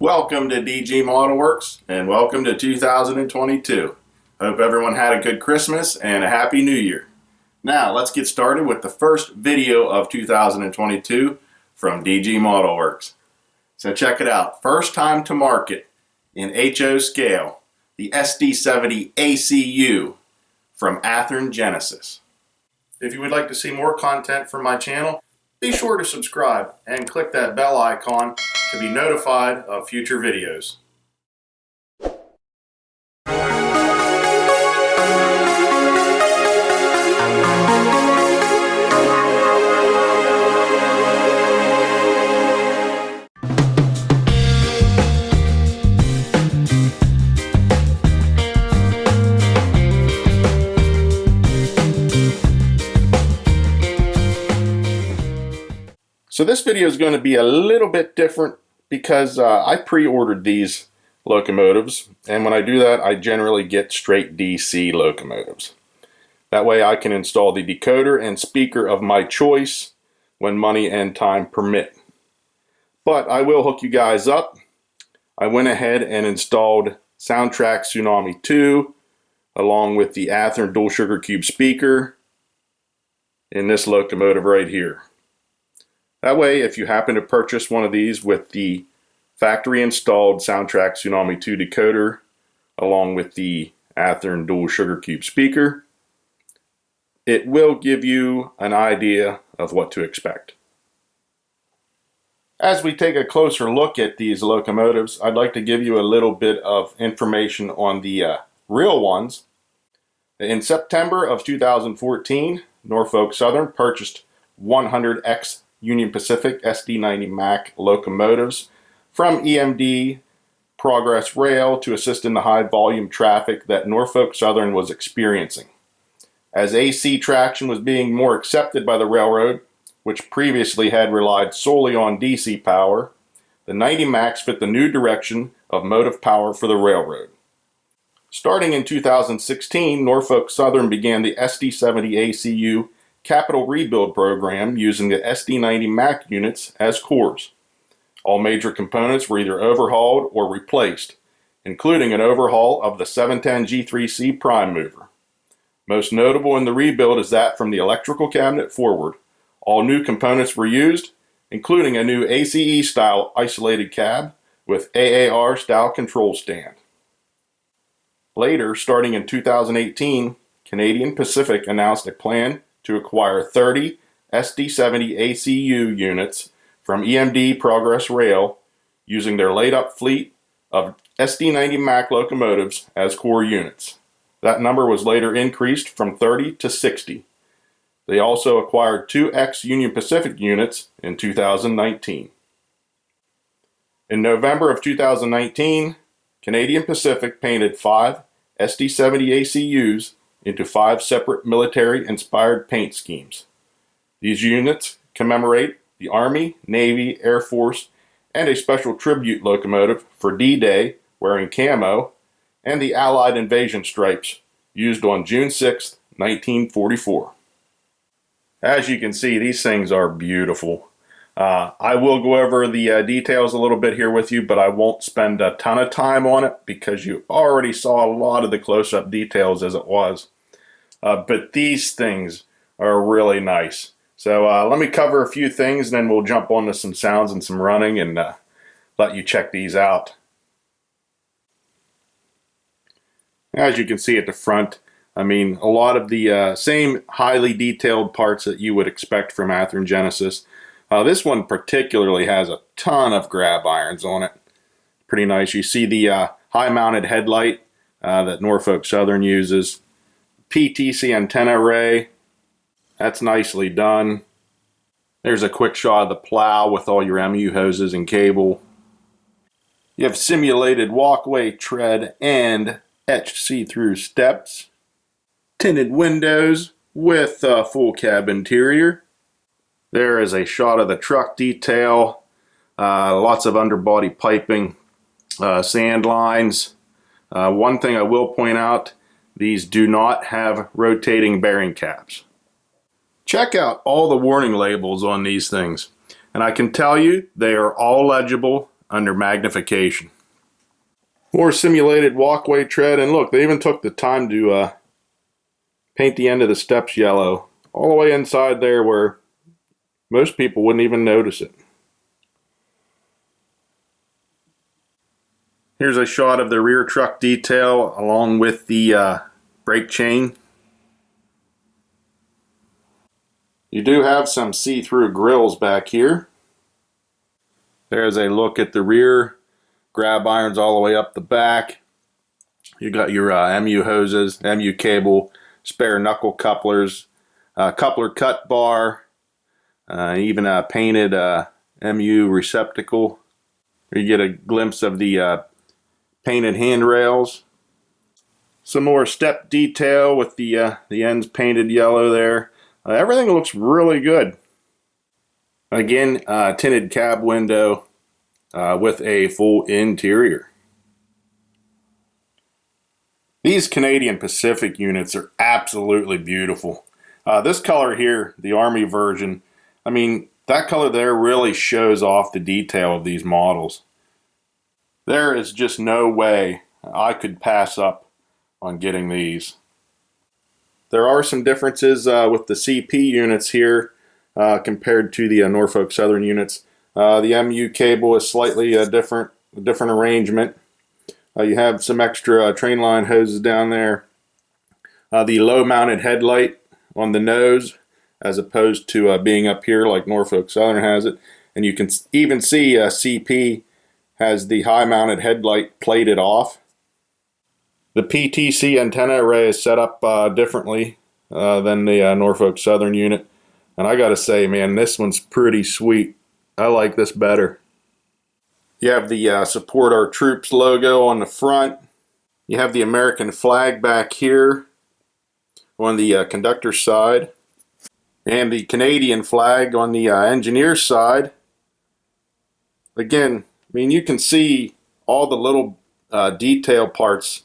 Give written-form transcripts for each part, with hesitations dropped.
Welcome to DG Modelworks and welcome to 2022. Hope everyone had a good Christmas and a Happy New Year. Now let's get started with the first video of 2022 from DG Modelworks. So check it out. First time to market in HO scale, the SD70ACU from Athearn Genesis. If you would like to see more content from my channel, be sure to subscribe and click that bell icon to be notified of future videos. So this video is going to be a little bit different because I pre-ordered these locomotives, and when I do that I generally get straight DC locomotives. That way I can install the decoder and speaker of my choice when money and time permit. But I will hook you guys up. I went ahead and installed Soundtrack Tsunami 2 along with the Athearn dual sugar cube speaker in this locomotive right here. That way, if you happen to purchase one of these with the factory installed Soundtrack Tsunami 2 decoder along with the Athearn dual sugar cube speaker, it will give you an idea of what to expect. As we take a closer look at these locomotives, I'd like to give you a little bit of information on the real ones. In September of 2014, Norfolk Southern purchased 100X Union Pacific SD90 Mac locomotives from EMD Progress Rail to assist in the high volume traffic that Norfolk Southern was experiencing. As AC traction was being more accepted by the railroad, which previously had relied solely on DC power, the 90 Macs fit the new direction of motive power for the railroad. Starting in 2016, Norfolk Southern began the SD70ACU capital rebuild program using the SD90 Mac units as cores. All major components were either overhauled or replaced, including an overhaul of the 710 G3C prime mover. Most notable in the rebuild is that from the electrical cabinet forward. All new components were used, including a new ACE style isolated cab with AAR style control stand. Later, starting in 2018, Canadian Pacific announced a plan to acquire 30 SD70ACU units from EMD Progress Rail using their laid-up fleet of SD90 Mac locomotives as core units. That number was later increased from 30 to 60. They also acquired 2 ex-Union Pacific units in 2019. In November of 2019, Canadian Pacific painted 5 SD70ACUs into 5 separate military-inspired paint schemes. These units commemorate the Army, Navy, Air Force, and a special tribute locomotive for D-Day wearing camo, and the Allied invasion stripes used on June 6, 1944. As you can see, these things are beautiful. I will go over the details a little bit here with you, but I won't spend a ton of time on it because you already saw a lot of the close-up details as it was. But these things are really nice. So let me cover a few things and then we'll jump onto some sounds and some running and let you check these out. As you can see at the front, I mean, a lot of the same highly detailed parts that you would expect from Athearn Genesis. This one particularly has a ton of grab irons on it. Pretty nice. You see the high-mounted headlight that Norfolk Southern uses. PTC antenna array. That's nicely done. There's a quick shot of the plow with all your MU hoses and cable. You have simulated walkway tread and etched see-through steps. Tinted windows with a full cab interior. There is a shot of the truck detail, lots of underbody piping, sand lines. One thing I will point out, these do not have rotating bearing caps. Check out all the warning labels on these things, and I can tell you they are all legible. under magnification. More simulated walkway tread, and look, they even took the time to paint the end of the steps yellow, all the way inside there where most people wouldn't even notice it. Here's a shot of the rear truck detail along with the brake chain. You do have some see-through grills back here. There's a look at the rear. Grab irons all the way up the back. You got your MU hoses, MU cable, spare knuckle couplers, coupler cut bar, even a painted MU receptacle. You get a glimpse of the painted handrails. Some more step detail with the ends painted yellow there. Everything looks really good. Again, tinted cab window with a full interior. These Canadian Pacific units are absolutely beautiful. This color here, the Army version, I mean, that color there really shows off the detail of these models. There is just no way I could pass up on getting these. There are some differences with the CP units here compared to the Norfolk Southern units. The MU cable is slightly different arrangement. You have some extra train line hoses down there. The low mounted headlight on the nose as opposed to being up here like Norfolk Southern has it. And you can even see CP has the high mounted headlight plated off. The PTC antenna array is set up differently than the Norfolk Southern unit. And I gotta say, man, this one's pretty sweet. I like this better. You have the Support Our Troops logo on the front. You have the American flag back here on the conductor side. And the Canadian flag on the engineer side. Again, I mean, you can see all the little detail parts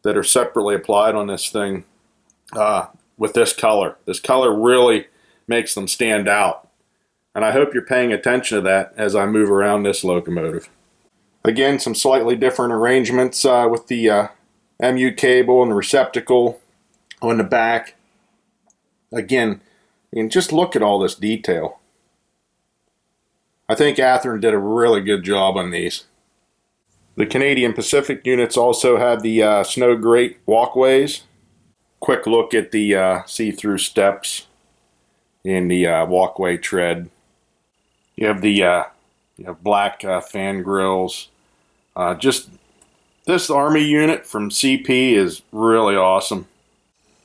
that are separately applied on this thing with this color. This color really makes them stand out. And I hope you're paying attention to that as I move around this locomotive. Again, some slightly different arrangements with the MU cable and the receptacle on the back. Again, and just look at all this detail. I think Athearn did a really good job on these. The Canadian Pacific units also have the snow grate walkways. Quick look at the see-through steps in the walkway tread. You have the black fan grills. Just this Army unit from CP is really awesome.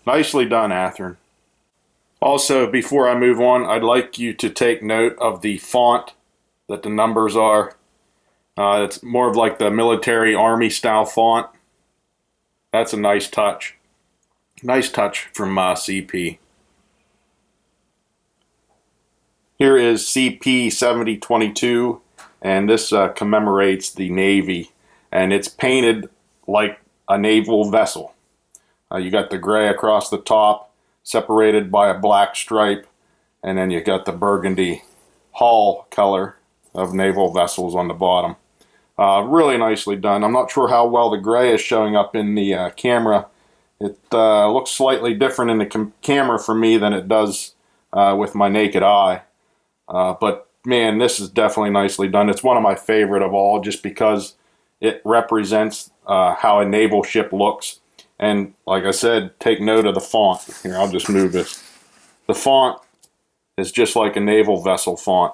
Nicely done, Athearn. Also, before I move on, I'd like you to take note of the font that the numbers are. It's more of like the military Army style font. That's a nice touch. Nice touch from CP. Here is CP7022, and this commemorates the Navy, and it's painted like a naval vessel. You got the gray across the top, separated by a black stripe, and then you got the burgundy hull color of naval vessels on the bottom. Really nicely done. I'm not sure how well the gray is showing up in the camera. It looks slightly different in the camera for me than it does with my naked eye. But man, this is definitely nicely done. It's one of my favorite of all just because it represents how a naval ship looks. And like I said, take note of the font. Here, I'll just move this. The font is just like a naval vessel font.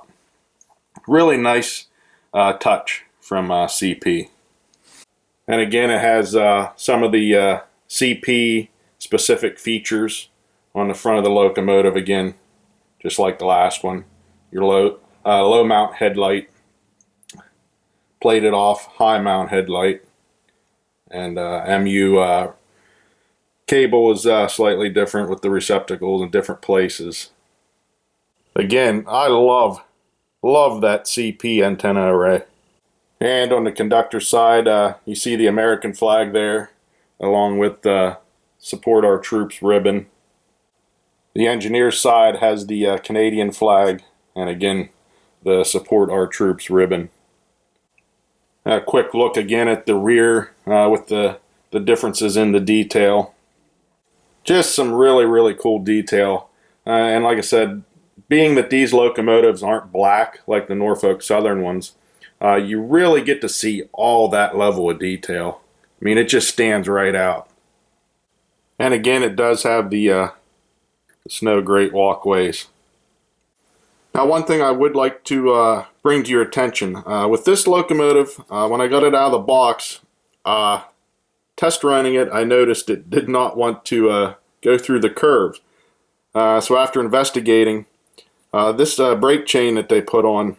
Really nice touch from CP. And again, it has some of the CP specific features on the front of the locomotive again, just like the last one. Your low mount headlight, plated off high mount headlight, and MU cable is slightly different with the receptacles in different places. Again, I love that CP antenna array. And on the conductor side, you see the American flag there, along with the Support Our Troops ribbon. The engineer side has the Canadian flag, and again, the Support Our Troops ribbon. A quick look again at the rear with the differences in the detail. Just some really cool detail. And like I said, being that these locomotives aren't black like the Norfolk Southern ones, you really get to see all that level of detail. I mean, it just stands right out. And again, it does have the snow grate walkways. Now, one thing I would like to bring to your attention, with this locomotive, when I got it out of the box, test running it, I noticed it did not want to go through the curves. So after investigating, this brake chain that they put on,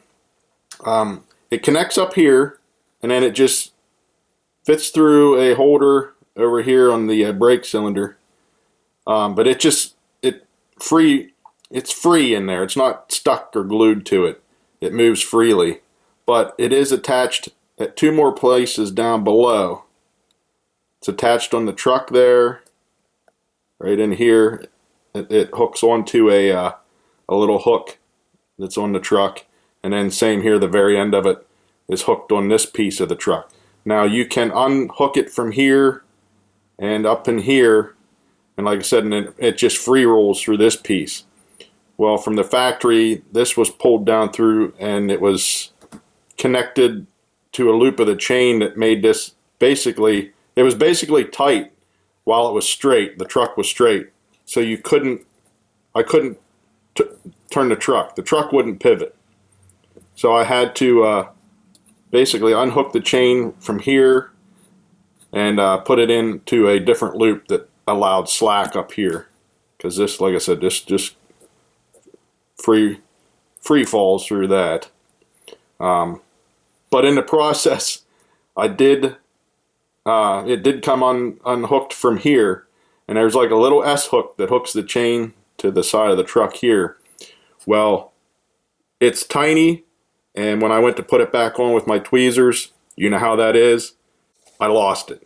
it connects up here, and then it just fits through a holder over here on the brake cylinder. But it's free in there. It's not stuck or glued to it. It moves freely. But it is attached at two more places down below. It's attached on the truck there, right in here. It hooks onto a little hook that's on the truck, and then same here, the very end of it is hooked on this piece of the truck. Now you can unhook it from here and up in here, and like I said, and it just free rolls through this piece. Well, from the factory, this was pulled down through, and it was connected to a loop of the chain that made this basically, it was basically tight while it was straight. The truck was straight, so I couldn't turn the truck. The truck wouldn't pivot. So I had to basically unhook the chain from here and put it into a different loop that allowed slack up here. Because this, like I said, this just free falls through that. But in the process, it did come unhooked from here, and there's like a little S hook that hooks the chain to the side of the truck here. Well, it's tiny, and when I went to put it back on with my tweezers, you know how that is, I lost it.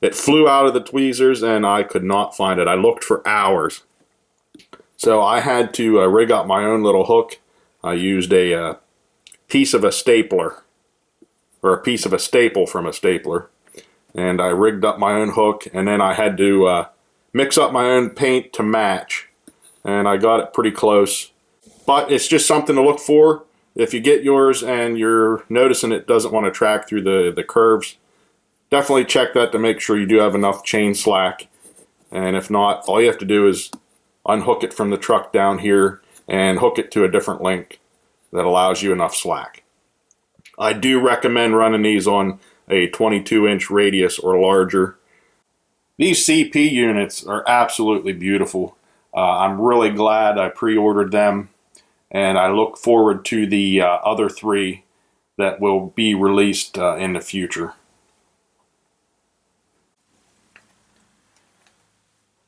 It flew out of the tweezers, and I could not find it. I looked for hours. So I had to rig up my own little hook. I used a piece of a stapler, or a piece of a staple from a stapler, and I rigged up my own hook, and then I had to mix up my own paint to match, and I got it pretty close. But it's just something to look for. If you get yours and you're noticing it doesn't want to track through the curves, definitely check that to make sure you do have enough chain slack. And if not, all you have to do is unhook it from the truck down here and hook it to a different link that allows you enough slack. I do recommend running these on a 22-inch radius or larger. These CP units are absolutely beautiful. I'm really glad I pre-ordered them, and I look forward to the other three that will be released in the future.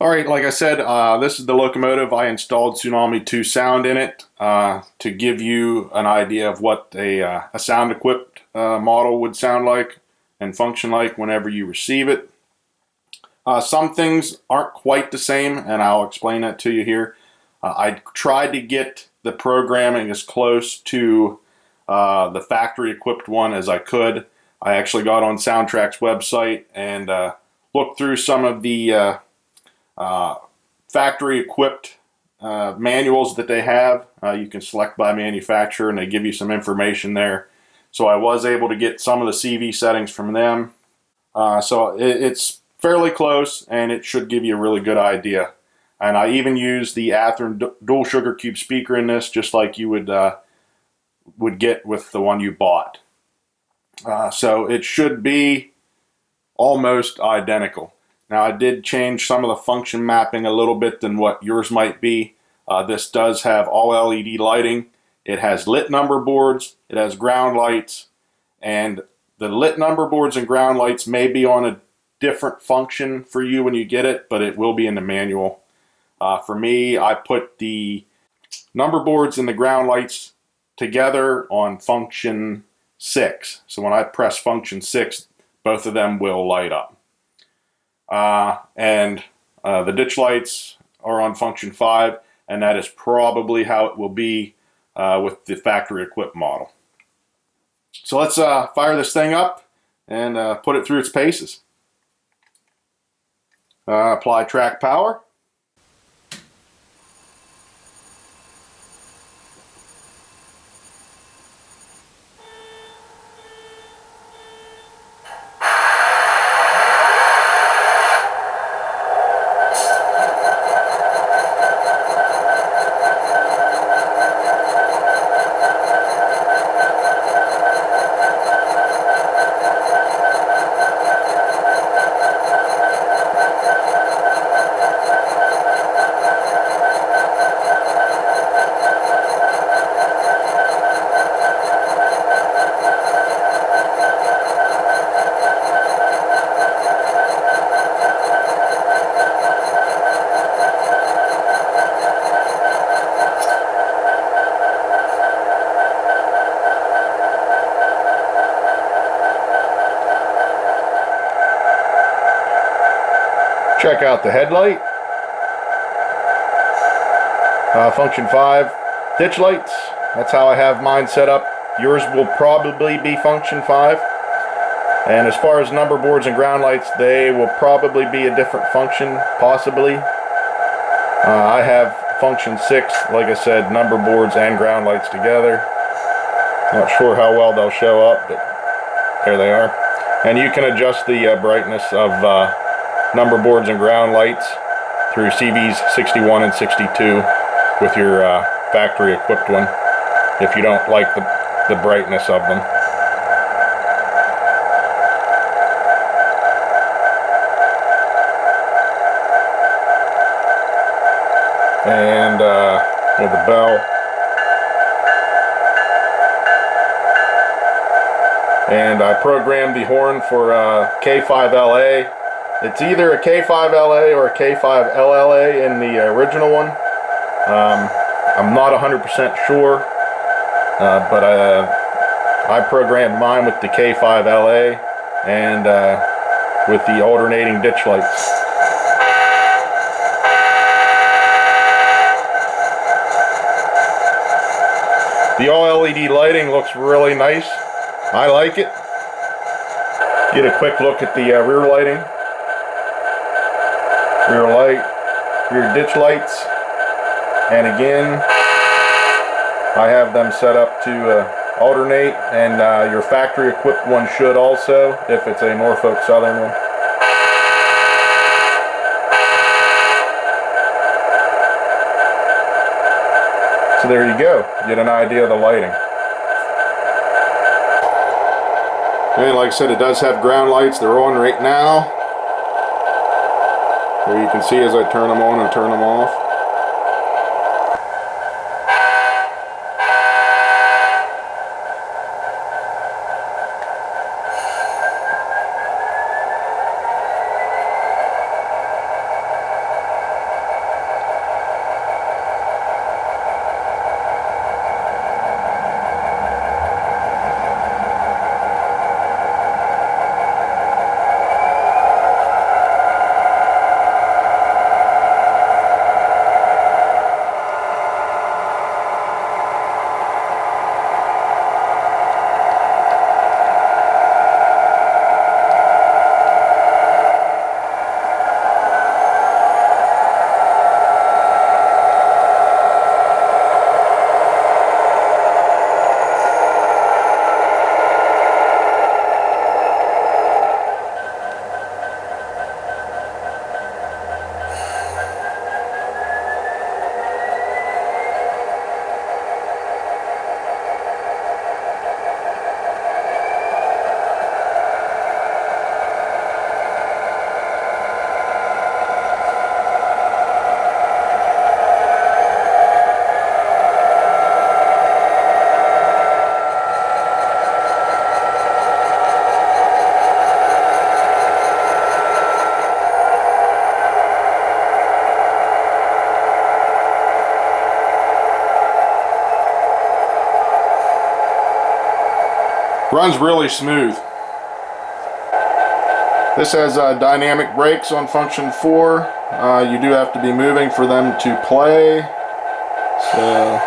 Alright, like I said, this is the locomotive. I installed Tsunami 2 sound in it to give you an idea of what a sound-equipped model would sound like and function like whenever you receive it. Some things aren't quite the same, and I'll explain that to you here. I tried to get the programming as close to the factory-equipped one as I could. I actually got on Soundtrack's website and looked through some of the factory-equipped manuals that they have. You can select by manufacturer, and they give you some information there. So I was able to get some of the CV settings from them. So it's fairly close, and it should give you a really good idea. And I even used the Athearn dual sugar cube speaker in this, just like you would get with the one you bought. So it should be almost identical. Now, I did change some of the function mapping a little bit than what yours might be. This does have all LED lighting. It has lit number boards. It has ground lights. And the lit number boards and ground lights may be on a different function for you when you get it, but it will be in the manual. For me, I put the number boards and the ground lights together on function 6. So when I press function 6, both of them will light up. And the ditch lights are on function 5, and that is probably how it will be with the factory equipped model. So let's fire this thing up and put it through its paces. Apply track power. Check out the headlight. Function 5 ditch lights. That's how I have mine set up. Yours will probably be function 5. And as far as number boards and ground lights, they will probably be a different function, possibly. I have function 6, like I said, number boards and ground lights together. Not sure how well they'll show up, but there they are. And you can adjust the brightness of number boards and ground lights through CVs 61 and 62 with your factory equipped one if you don't like the brightness of them. And with the bell. And I programmed the horn for K5LA. It's either a K5LA or a K5LLA in the original one. I'm not 100% sure, but I programmed mine with the K5LA and with the alternating ditch lights. The all LED lighting looks really nice. I like it. Get a quick look at the rear lighting. Rear light, rear ditch lights, and again I have them set up to alternate, and your factory equipped one should also, if it's a Norfolk Southern one. So there you go, get an idea of the lighting. And like I said, it does have ground lights. They're on right now. There you can see as I turn them on and turn them off. Runs really smooth. This has dynamic brakes on function 4. You do have to be moving for them to play. So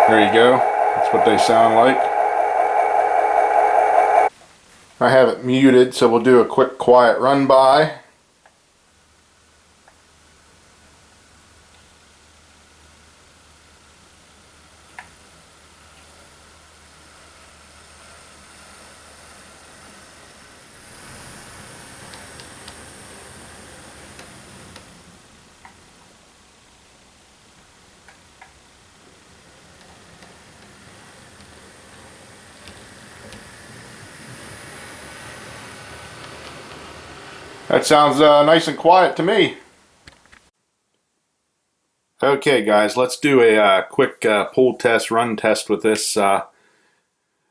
There you go. That's what they sound like. I have it muted, so we'll do a quick quiet run by. That sounds nice and quiet to me. Okay guys, let's do a quick pull test, run test with this.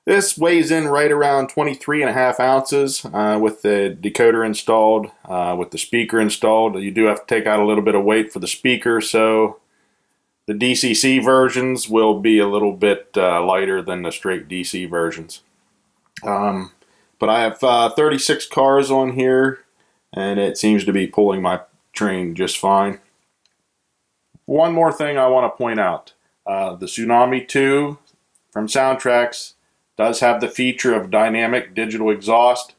This weighs in right around 23.5 ounces with the decoder installed, with the speaker installed. You do have to take out a little bit of weight for the speaker, so the DCC versions will be a little bit lighter than the straight DC versions. But I have 36 cars on here, and it seems to be pulling my train just fine. One more thing I want to point out. The Tsunami 2 from Soundtracks does have the feature of dynamic digital exhaust.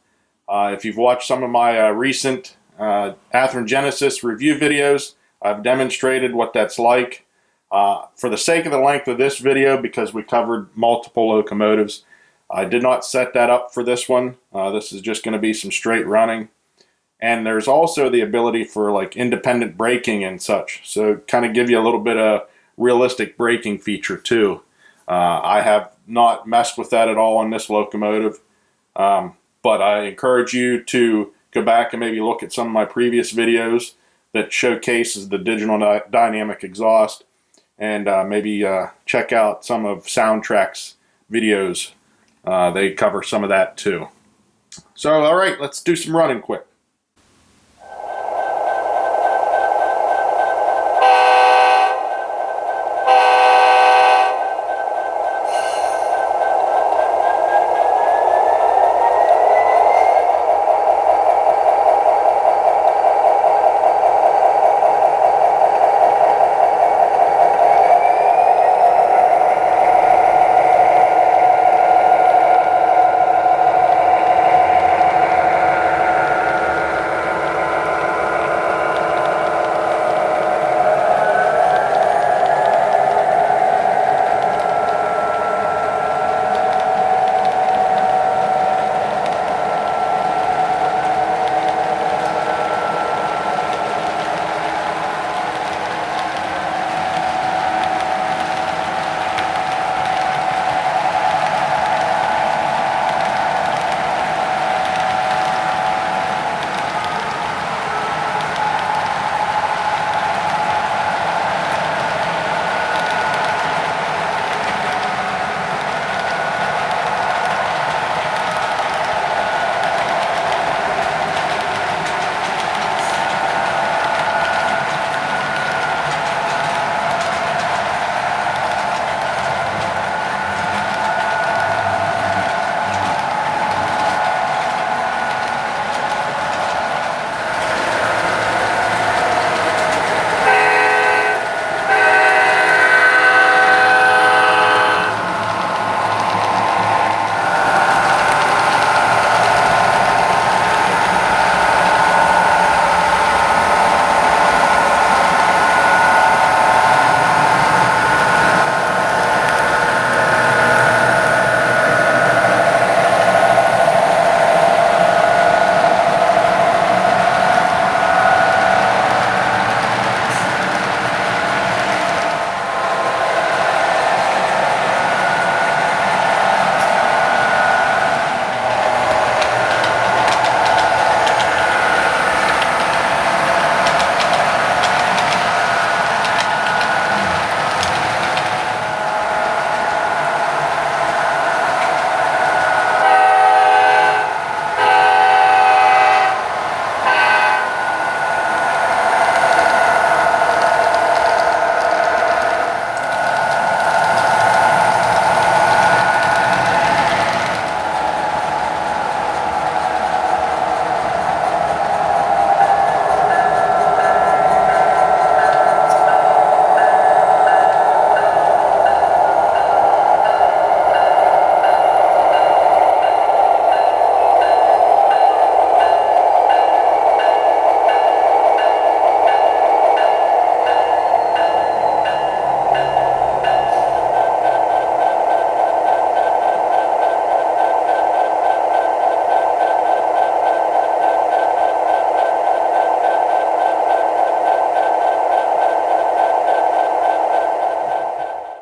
If you've watched some of my recent Athearn Genesis review videos, I've demonstrated what that's like. For the sake of the length of this video, because we covered multiple locomotives, I did not set that up for this one. This is just going to be some straight running. And there's also the ability for like independent braking and such. So kind of give you a little bit of realistic braking feature too. I have not messed with that at all on this locomotive. But I encourage you to go back and maybe look at some of my previous videos that showcases the digital dynamic exhaust. And maybe check out some of Soundtrack's videos. They cover some of that too. So, all right, let's do some running quick.